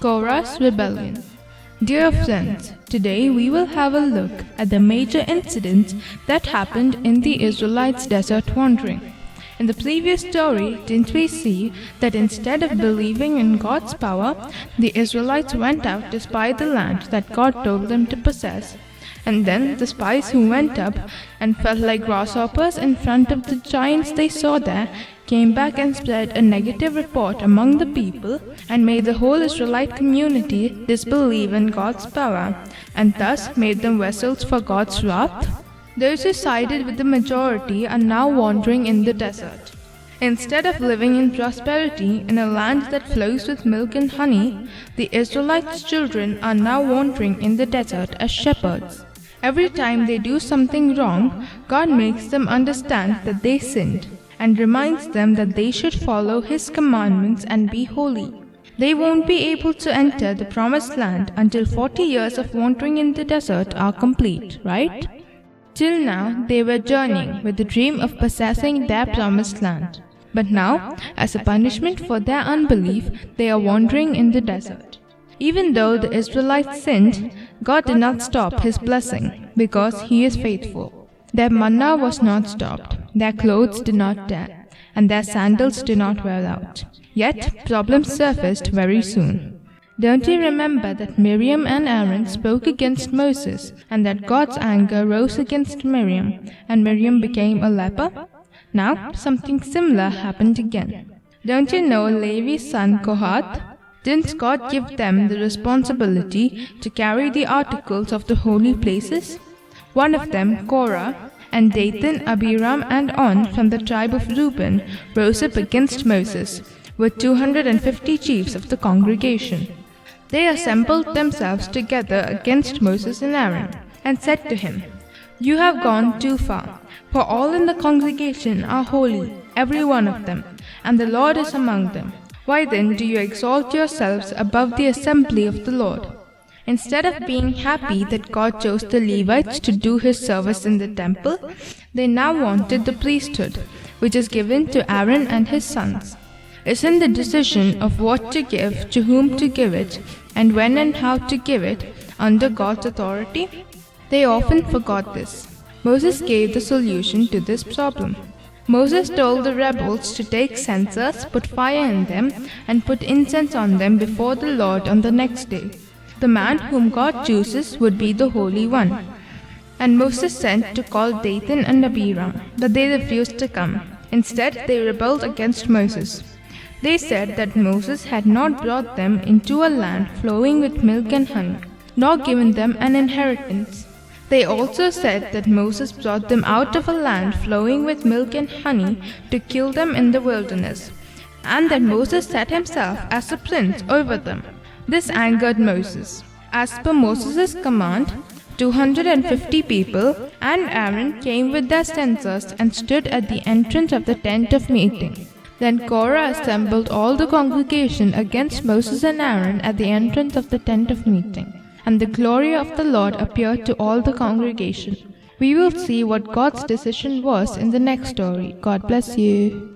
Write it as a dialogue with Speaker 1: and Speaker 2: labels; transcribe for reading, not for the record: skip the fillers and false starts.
Speaker 1: Korah's rebellion. Dear friends, today we will have a look at the major incidents that happened in the Israelites' desert wandering. In the previous story, didn't we see that instead of believing in God's power, the Israelites went out to spy the land that God told them to possess? And then the spies who went up and felt like grasshoppers in front of the giants they saw there came back and spread a negative report among the people and made the whole Israelite community disbelieve in God's power, and thus made them vessels for God's wrath. Those who sided with the majority are now wandering in the desert. Instead of living in prosperity in a land that flows with milk and honey, the Israelites' children are now wandering in the desert as shepherds. Every time they do something wrong, God makes them understand that they sinned, and reminds them that they should follow His commandments and be holy. They won't be able to enter the promised land until 40 years of wandering in the desert are complete, right? Till now, they were journeying with the dream of possessing their promised land. But now, as a punishment for their unbelief, they are wandering in the desert. Even though the Israelites sinned, God did not stop His blessing, because He is faithful. Their manna was not stopped, their clothes did not tear, and their sandals did not wear out. Yet, problems surfaced very soon. Don't you remember that Miriam and Aaron spoke against Moses, and that God's anger rose against Miriam, and Miriam became a leper? Now, something similar happened again. Don't you know Levi's son Kohath? Didn't God give them the responsibility to carry the articles of the holy places? One of them, Korah, and Dathan, Abiram and On from the tribe of Reuben rose up against Moses with 250 chiefs of the congregation. They assembled themselves together against Moses and Aaron, and said to him, "You have gone too far, for all in the congregation are holy, every one of them, and the Lord is among them. Why then do you exalt yourselves above the assembly of the Lord?" Instead of being happy that God chose the Levites to do His service in the temple, they now wanted the priesthood, which is given to Aaron and his sons. Isn't the decision of what to give, to whom to give it, and when and how to give it, under God's authority? They often forgot this. Moses gave the solution to this problem. Moses told the rebels to take censers, put fire in them, and put incense on them before the Lord on the next day. The man whom God chooses would be the Holy One. And Moses sent to call Dathan and Abiram, but they refused to come. Instead, they rebelled against Moses. They said that Moses had not brought them into a land flowing with milk and honey, nor given them an inheritance. They also said that Moses brought them out of a land flowing with milk and honey to kill them in the wilderness, and that Moses set himself as a prince over them. This angered Moses. As per Moses' command, 250 people and Aaron came with their censers and stood at the entrance of the tent of meeting. Then Korah assembled all the congregation against Moses and Aaron at the entrance of the tent of meeting. And the glory of the Lord appeared to all the congregation. We will see what God's decision was in the next story. God bless you.